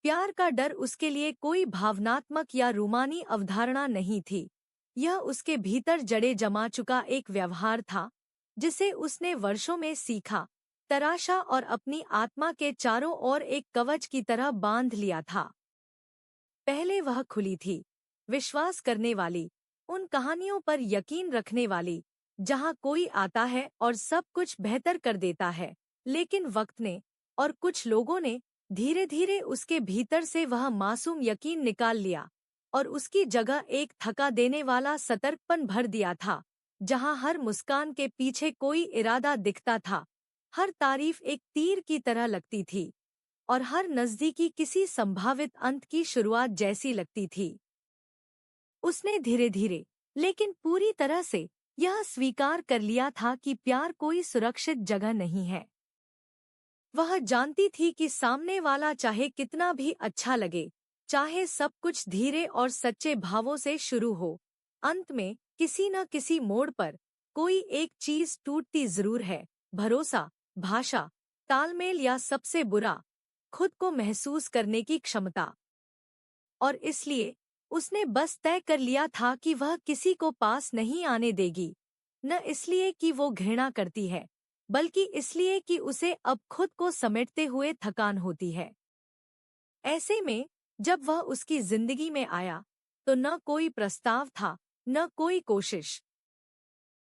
प्यार का डर उसके लिए कोई भावनात्मक या रूमानी अवधारणा नहीं थी। यह उसके भीतर जड़े जमा चुका एक व्यवहार था, जिसे उसने वर्षों में सीखा, तराशा और अपनी आत्मा के चारों ओर एक कवच की तरह बांध लिया था। पहले वह खुली थी, विश्वास करने वाली, उन कहानियों पर यकीन रखने वाली, जहां कोई आता है और सब कुछ बेहतर कर देता है। लेकिन वक्त ने और कुछ लोगों ने धीरे धीरे उसके भीतर से वह मासूम यकीन निकाल लिया और उसकी जगह एक थका देने वाला सतर्कपन भर दिया था, जहां हर मुस्कान के पीछे कोई इरादा दिखता था, हर तारीफ एक तीर की तरह लगती थी और हर नज़दीकी किसी संभावित अंत की शुरुआत जैसी लगती थी। उसने धीरे धीरे, लेकिन पूरी तरह से, यह स्वीकार कर लिया था कि प्यार कोई सुरक्षित जगह नहीं है। वह जानती थी कि सामने वाला चाहे कितना भी अच्छा लगे, चाहे सब कुछ धीरे और सच्चे भावों से शुरू हो, अंत में किसी न किसी मोड़ पर कोई एक चीज टूटती जरूर है, भरोसा, भाषा, तालमेल या सबसे बुरा, खुद को महसूस करने की क्षमता। और इसलिए उसने बस तय कर लिया था कि वह किसी को पास नहीं आने देगी, न इसलिए कि वो घृणा करती है, बल्कि इसलिए कि उसे अब खुद को समेटते हुए थकान होती है। ऐसे में जब वह उसकी जिंदगी में आया, तो न कोई प्रस्ताव था, न कोई कोशिश।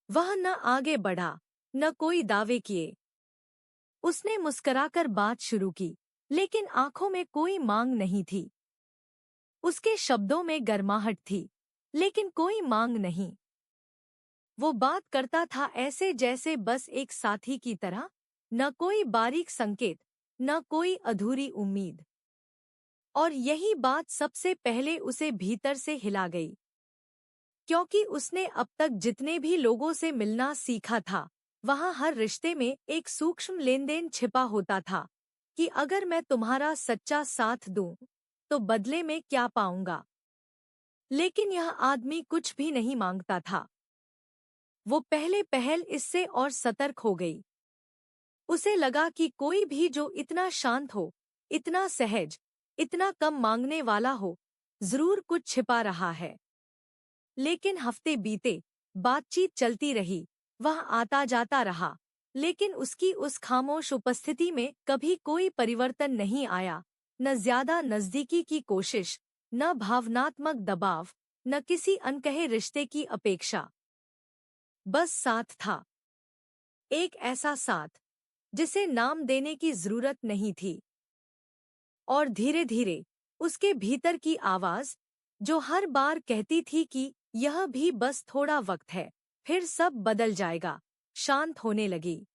वह न आगे बढ़ा, न कोई दावे किए। उसने मुस्कुराकर बात शुरू की, लेकिन आंखों में कोई मांग नहीं थी। उसके शब्दों में गर्माहट थी, लेकिन कोई मांग नहीं। वो बात करता था ऐसे जैसे बस एक साथी की तरह, न कोई बारीक संकेत, न कोई अधूरी उम्मीद। और यही बात सबसे पहले उसे भीतर से हिला गई, क्योंकि उसने अब तक जितने भी लोगों से मिलना सीखा था, वहां हर रिश्ते में एक सूक्ष्म लेनदेन छिपा होता था कि अगर मैं तुम्हारा सच्चा साथ दूं, तो बदले में क्या पाऊंगा। लेकिन यह आदमी कुछ भी नहीं मांगता था। वो पहले पहल इससे और सतर्क हो गई। उसे लगा कि कोई भी जो इतना शांत हो, इतना सहज, इतना कम मांगने वाला हो, जरूर कुछ छिपा रहा है। लेकिन हफ्ते बीते, बातचीत चलती रही, वह आता जाता रहा, लेकिन उसकी उस खामोश उपस्थिति में कभी कोई परिवर्तन नहीं आया, न ज्यादा नजदीकी की कोशिश, न भावनात्मक दबाव, न किसी अनकहे रिश्ते की अपेक्षा। बस साथ था, एक ऐसा साथ जिसे नाम देने की जरूरत नहीं थी। और धीरे धीरे उसके भीतर की आवाज, जो हर बार कहती थी कि यह भी बस थोड़ा वक्त है, फिर सब बदल जाएगा, शांत होने लगी।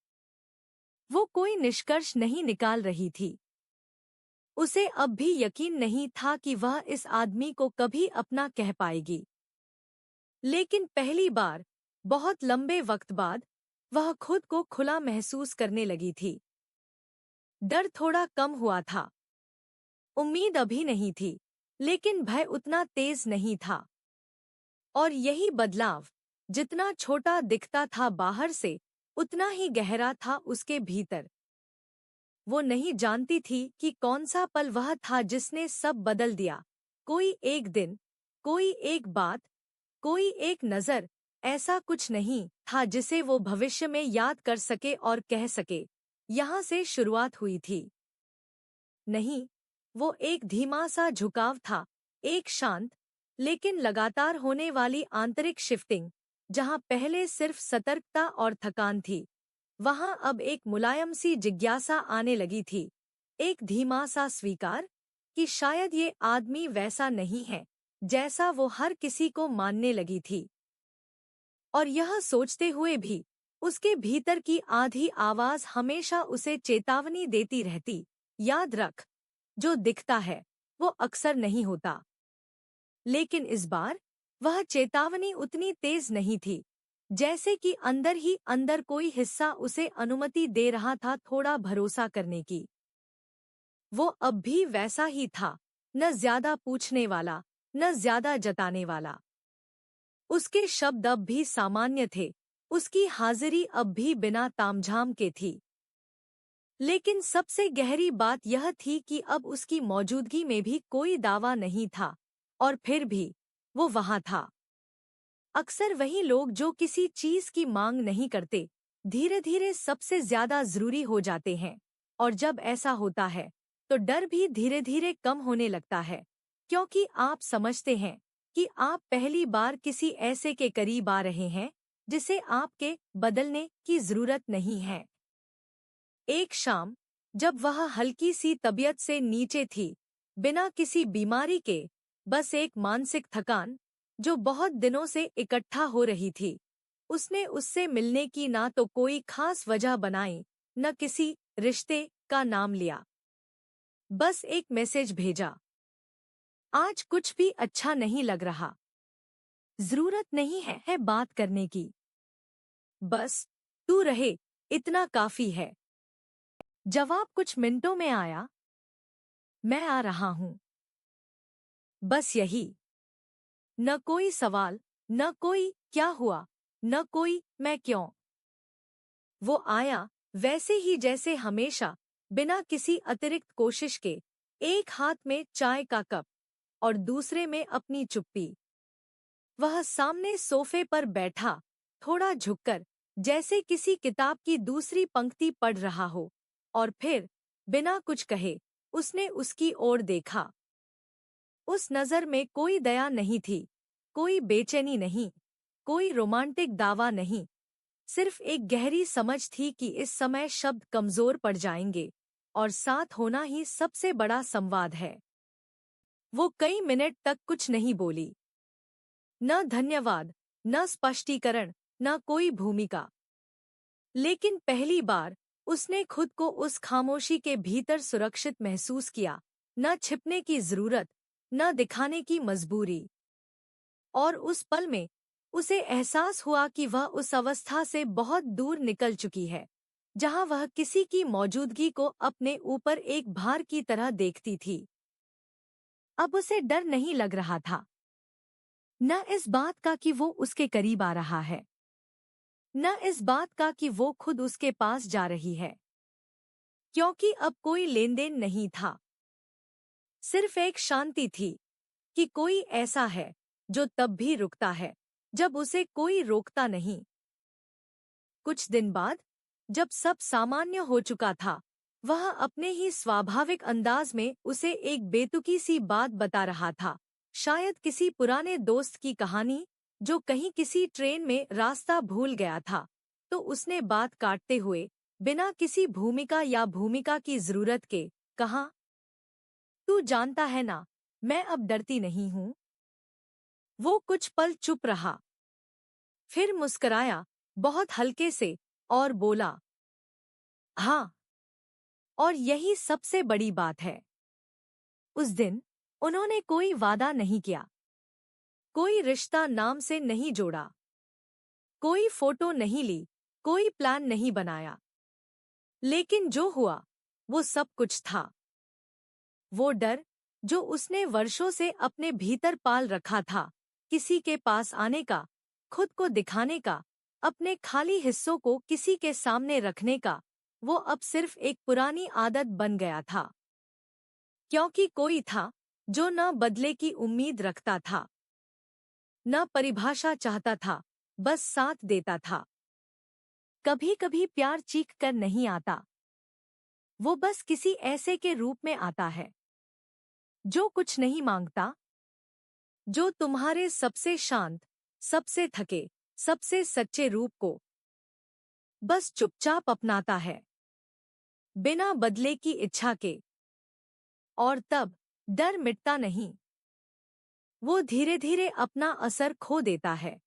वो कोई निष्कर्ष नहीं निकाल रही थी। उसे अब भी यकीन नहीं था कि वह इस आदमी को कभी अपना कह पाएगी। लेकिन पहली बार, बहुत लंबे वक्त बाद, वह खुद को खुला महसूस करने लगी थी। डर थोड़ा कम हुआ था। उम्मीद अभी नहीं थी, लेकिन भय उतना तेज नहीं था। और यही बदलाव, जितना छोटा दिखता था बाहर से, उतना ही गहरा था उसके भीतर। वो नहीं जानती थी कि कौन सा पल वह था जिसने सब बदल दिया। कोई एक दिन, कोई एक बात, कोई एक नज़र, ऐसा कुछ नहीं था जिसे वो भविष्य में याद कर सके और कह सके, यहाँ से शुरुआत हुई थी। नहीं, वो एक धीमा सा झुकाव था, एक शांत, लेकिन लगातार होने वाली आंतरिक शिफ्टिंग। जहाँ पहले सिर्फ सतर्कता और थकान थी, वहाँ अब एक मुलायम सी जिज्ञासा आने लगी थी, एक धीमा सा स्वीकार कि शायद ये आदमी वैसा नहीं है जैसा वो हर किसी को मानने लगी थी। और यह सोचते हुए भी, उसके भीतर की आधी आवाज हमेशा उसे चेतावनी देती रहती, याद रख, जो दिखता है वो अक्सर नहीं होता। लेकिन इस बार वह चेतावनी उतनी तेज नहीं थी, जैसे कि अंदर ही अंदर कोई हिस्सा उसे अनुमति दे रहा था थोड़ा भरोसा करने की। वो अब भी वैसा ही था, न ज्यादा पूछने वाला, न ज्यादा जताने वाला। उसके शब्द अब भी सामान्य थे, उसकी हाजिरी अब भी बिना तामझाम के थी। लेकिन सबसे गहरी बात यह थी कि अब उसकी मौजूदगी में भी कोई दावा नहीं था, और फिर भी वो वहां था। अक्सर वही लोग जो किसी चीज की मांग नहीं करते, धीरे धीरे सबसे ज्यादा जरूरी हो जाते हैं। और जब ऐसा होता है तो डर भी धीरे धीरे कम होने लगता है, क्योंकि आप समझते हैं कि आप पहली बार किसी ऐसे के करीब आ रहे हैं जिसे आपके बदलने की जरूरत नहीं है। एक शाम, जब वह हल्की सी तबीयत से नीचे थी, बिना किसी बीमारी के, बस एक मानसिक थकान जो बहुत दिनों से इकट्ठा हो रही थी, उसने उससे मिलने की ना तो कोई खास वजह बनाई, न किसी रिश्ते का नाम लिया। बस एक मैसेज भेजा, आज कुछ भी अच्छा नहीं लग रहा, जरूरत नहीं है बात करने की, बस तू रहे, इतना काफी है। जवाब कुछ मिनटों में आया, मैं आ रहा हूं। बस यही। न कोई सवाल, न कोई क्या हुआ, न कोई मैं क्यों। वो आया वैसे ही जैसे हमेशा, बिना किसी अतिरिक्त कोशिश के, एक हाथ में चाय का कप और दूसरे में अपनी चुप्पी। वह सामने सोफे पर बैठा, थोड़ा झुककर, जैसे किसी किताब की दूसरी पंक्ति पढ़ रहा हो, और फिर बिना कुछ कहे उसने उसकी ओर देखा। उस नजर में कोई दया नहीं थी, कोई बेचैनी नहीं, कोई रोमांटिक दावा नहीं, सिर्फ एक गहरी समझ थी कि इस समय शब्द कमजोर पड़ जाएंगे, और साथ होना ही सबसे बड़ा संवाद है। वो कई मिनट तक कुछ नहीं बोली, न धन्यवाद, न स्पष्टीकरण, न कोई भूमिका। लेकिन पहली बार उसने खुद को उस खामोशी के भीतर सुरक्षित महसूस किया, न छिपने की जरूरत, न दिखाने की मजबूरी। और उस पल में उसे एहसास हुआ कि वह उस अवस्था से बहुत दूर निकल चुकी है, जहां वह किसी की मौजूदगी को अपने ऊपर एक भार की तरह देखती थी। अब उसे डर नहीं लग रहा था, न इस बात का कि वो उसके करीब आ रहा है, न इस बात का कि वो खुद उसके पास जा रही है, क्योंकि अब कोई लेनदेन नहीं था। सिर्फ एक शांति थी कि कोई ऐसा है जो तब भी रुकता है जब उसे कोई रोकता नहीं। कुछ दिन बाद, जब सब सामान्य हो चुका था, वह अपने ही स्वाभाविक अंदाज में उसे एक बेतुकी सी बात बता रहा था, शायद किसी पुराने दोस्त की कहानी जो कहीं किसी ट्रेन में रास्ता भूल गया था। तो उसने बात काटते हुए, बिना किसी भूमिका या भूमिका की जरूरत के, कहा, तू जानता है ना, मैं अब डरती नहीं हूँ। वो कुछ पल चुप रहा, फिर मुस्कराया, बहुत हल्के से, और बोला, हाँ। और यही सबसे बड़ी बात है। उस दिन उन्होंने कोई वादा नहीं किया, कोई रिश्ता नाम से नहीं जोड़ा, कोई फोटो नहीं ली, कोई प्लान नहीं बनाया। लेकिन जो हुआ, वो सब कुछ था। वो डर जो उसने वर्षों से अपने भीतर पाल रखा था, किसी के पास आने का, खुद को दिखाने का, अपने खाली हिस्सों को किसी के सामने रखने का, वो अब सिर्फ एक पुरानी आदत बन गया था। क्योंकि कोई था जो न बदले की उम्मीद रखता था, न परिभाषा चाहता था, बस साथ देता था। कभी कभी प्यार चीख कर नहीं आता, वो बस किसी ऐसे के रूप में आता है जो कुछ नहीं मांगता, जो तुम्हारे सबसे शांत, सबसे थके, सबसे सच्चे रूप को बस चुपचाप अपनाता है, बिना बदले की इच्छा के। और तब डर मिटता नहीं, वो धीरे धीरे अपना असर खो देता है।